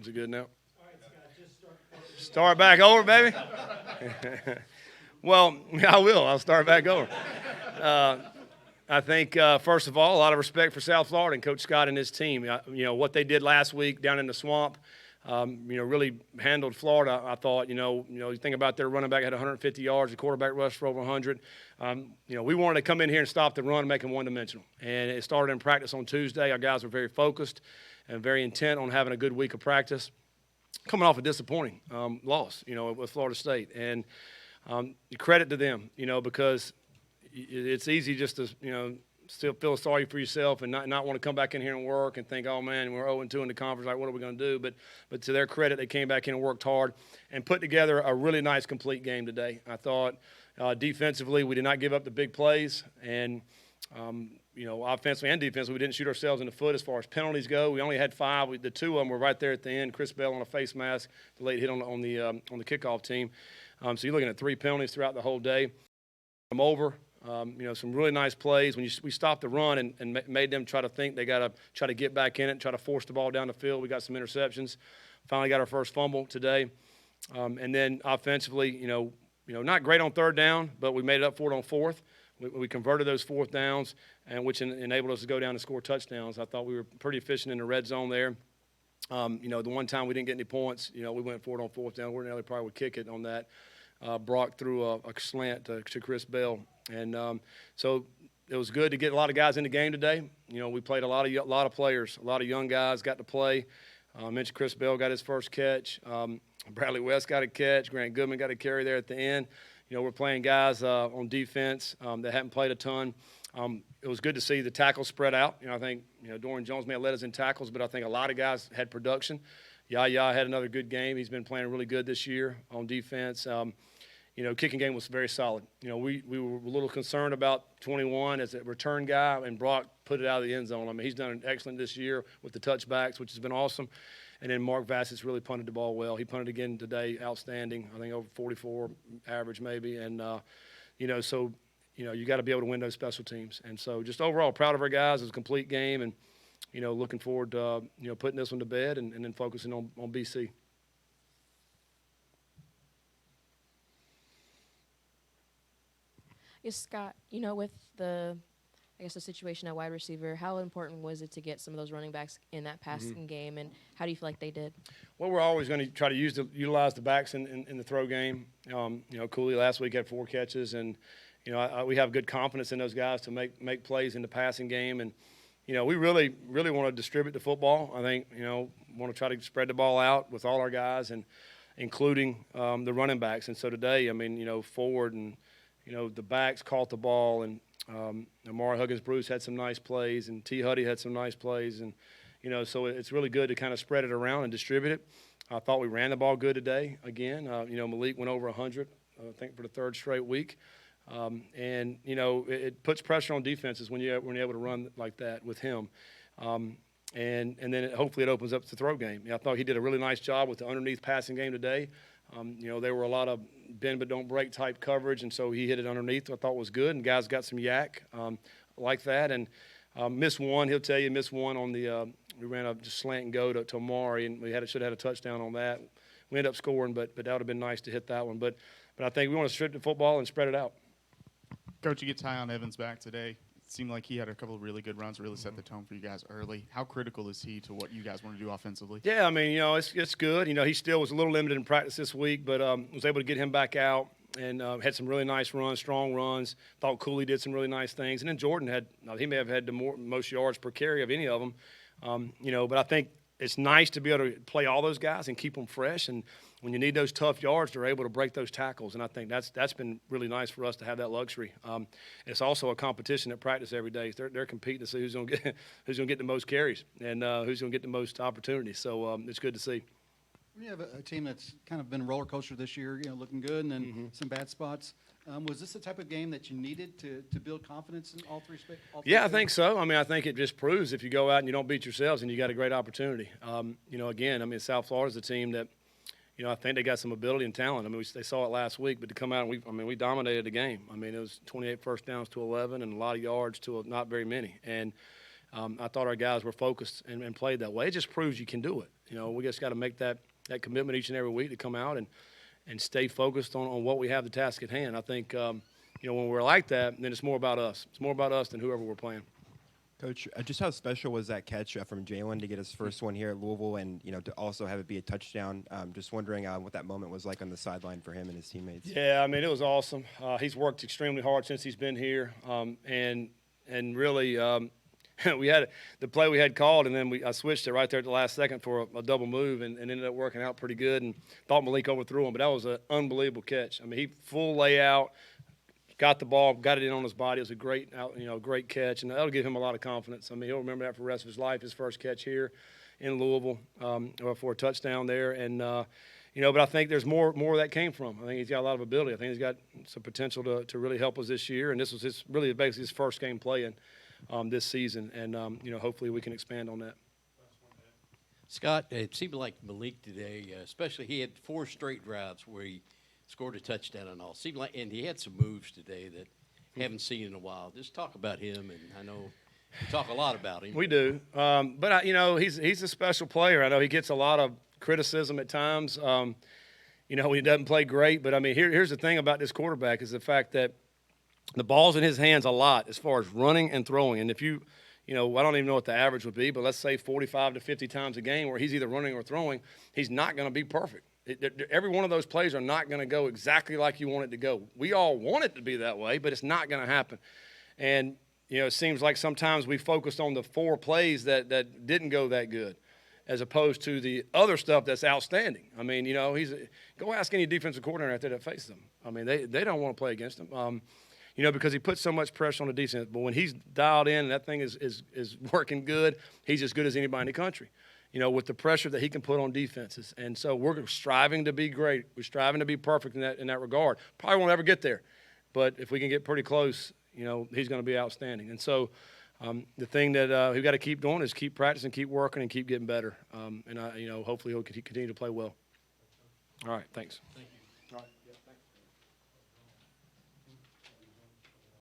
Is it good now? Start back over, baby. Well, I will. I'll start back over. I think, first of all, a lot of respect for South Florida and Coach Scott and his team. What they did last week down in the swamp, really handled Florida, I thought. You think about their running back had 150 yards, the quarterback rushed for over 100. We wanted to come in here and stop the run and make them one-dimensional. And it started in practice on Tuesday. Our guys were very focused and very intent on having a good week of practice, coming off a disappointing loss, with Florida State. And credit to them, because it's easy just to, still feel sorry for yourself and not want to come back in here and work and think, oh, man, we're 0-2 in the conference, like, what are we going to do? But to their credit, they came back in and worked hard and put together a really nice, complete game today. I thought defensively we did not give up the big plays, and offensively and defensively, we didn't shoot ourselves in the foot as far as penalties go. We only had 5. The 2 of them were right there at the end. Chris Bell on a face mask, the late hit on the kickoff team. So you're looking at 3 penalties throughout the whole day. I'm over. Some really nice plays. When we stopped the run and made them try to think they got to try to get back in it and try to force the ball down the field. We got some interceptions. Finally got our first fumble today. And then offensively, not great on third down, but we made it up for it on fourth. We converted those fourth downs, and which enabled us to go down and score touchdowns. I thought we were pretty efficient in the red zone there. The one time we didn't get any points, we went for it on fourth down. Ordinarily probably would kick it on that. Brock threw a slant to Chris Bell. And so it was good to get a lot of guys in the game today. We played a lot of players, a lot of young guys got to play. I mentioned Chris Bell got his first catch. Bradley West got a catch. Grant Goodman got a carry there at the end. We're playing guys on defense that haven't played a ton. It was good to see the tackles spread out. I think Dorian Jones may have led us in tackles, but I think a lot of guys had production. Yaya had another good game. He's been playing really good this year on defense. Kicking game was very solid. We were a little concerned about 21 as a return guy, and Brock put it out of the end zone. I mean, he's done excellent this year with the touchbacks, which has been awesome. And then Mark Vassis really punted the ball well. He punted again today, outstanding. I think over 44 average maybe. And, you got to be able to win those special teams. And so just overall proud of our guys. It was a complete game, and, looking forward to, putting this one to bed and then focusing on BC. Yes, Scott, with the situation at wide receiver, how important was it to get some of those running backs in that passing game, and how do you feel like they did? Well, we're always going to try to utilize the backs in the throw game. Cooley last week had 4 catches, and, we have good confidence in those guys to make plays in the passing game. And, we really, really want to distribute the football. I think, want to try to spread the ball out with all our guys, and including the running backs. And so today, Ford and – the backs caught the ball, and Amari Huggins-Bruce had some nice plays, and T. Huddy had some nice plays. And, so it's really good to kind of spread it around and distribute it. I thought we ran the ball good today again. Malik went over 100, I think, for the 3rd straight week. And, it puts pressure on defenses when you're able to run like that with him. And then hopefully it opens up the throw game. I thought he did a really nice job with the underneath passing game today. There were a lot of bend but don't break type coverage, and so he hit it underneath. I thought was good, and guys got some yak like that. And missed one. He'll tell you missed one on the we ran a just slant and go to Amari, and we should have had a touchdown on that. We ended up scoring, but that would have been nice to hit that one. But I think we want to strip the football and spread it out. Coach, you get Tyon Evans back today. Seemed like he had a couple of really good runs, really set the tone for you guys early. How critical is he to what you guys want to do offensively? Yeah, I mean, it's good. He still was a little limited in practice this week, but was able to get him back out and had some really nice runs, strong runs. Thought Cooley did some really nice things. And then Jordan he may have had the most yards per carry of any of them. But I think it's nice to be able to play all those guys and keep them fresh. And when you need those tough yards, they're able to break those tackles. And I think that's been really nice for us to have that luxury. It's also a competition at practice every day. They're competing to see who's going to get the most carries and who's going to get the most opportunities. So it's good to see. We have a team that's kind of been a roller coaster this year, looking good and then some bad spots. Was this the type of game that you needed to build confidence in all three Yeah, I think so. I mean, I think it just proves if you go out and you don't beat yourselves and you got a great opportunity. Again, South Florida's a team that, I think they got some ability and talent. I mean, they saw it last week, but to come out and we dominated the game. I mean, it was 28 first downs to 11 and a lot of yards to not very many. And I thought our guys were focused and played that way. It just proves you can do it. You know, we just got to make that commitment each and every week to come out and stay focused on what we have the task at hand. I think, you know, when we're like that, then it's more about us. It's more about us than whoever we're playing. Coach, just how special was that catch from Jalen to get his first one here at Louisville, and you know to also have it be a touchdown? Just wondering what that moment was like on the sideline for him and his teammates. Yeah, I mean it was awesome. He's worked extremely hard since he's been here, and really we had the play we had called, and then I switched it right there at the last second for a double move, and ended up working out pretty good. And thought Malik overthrew him, but that was an unbelievable catch. I mean, he full layout. Got the ball, got it in on his body. It was a great, great catch, and that'll give him a lot of confidence. I mean, he'll remember that for the rest of his life. His first catch here in Louisville, for a touchdown there, and but I think there's more that came from. I think he's got a lot of ability. I think he's got some potential to really help us this year, and this was basically his first game playing this season, and hopefully we can expand on that. Scott, it seemed like Malik today, especially he had 4 straight drives where he scored a touchdown and all. Seemed like, and he had some moves today that haven't seen in a while. Just talk about him, and I know we talk a lot about him. We do, but he's a special player. I know he gets a lot of criticism at times. He doesn't play great, but I mean, here's the thing about this quarterback is the fact that the ball's in his hands a lot as far as running and throwing. And if I don't even know what the average would be, but let's say 45 to 50 times a game where he's either running or throwing, he's not going to be perfect. Every one of those plays are not going to go exactly like you want it to go. We all want it to be that way, but it's not going to happen. And, it seems like sometimes we focused on the 4 plays that didn't go that good as opposed to the other stuff that's outstanding. I mean, go ask any defensive coordinator out there that faces him. I mean, they don't want to play against him, because he puts so much pressure on the defense. But when he's dialed in and that thing is working good, he's as good as anybody in the country. With the pressure that he can put on defenses. And so we're striving to be great. We're striving to be perfect in that regard. Probably won't ever get there. But if we can get pretty close, he's going to be outstanding. And so the thing that we've got to keep doing is keep practicing, keep working, and keep getting better. And hopefully he'll continue to play well. All right, thanks. Thank you. All right.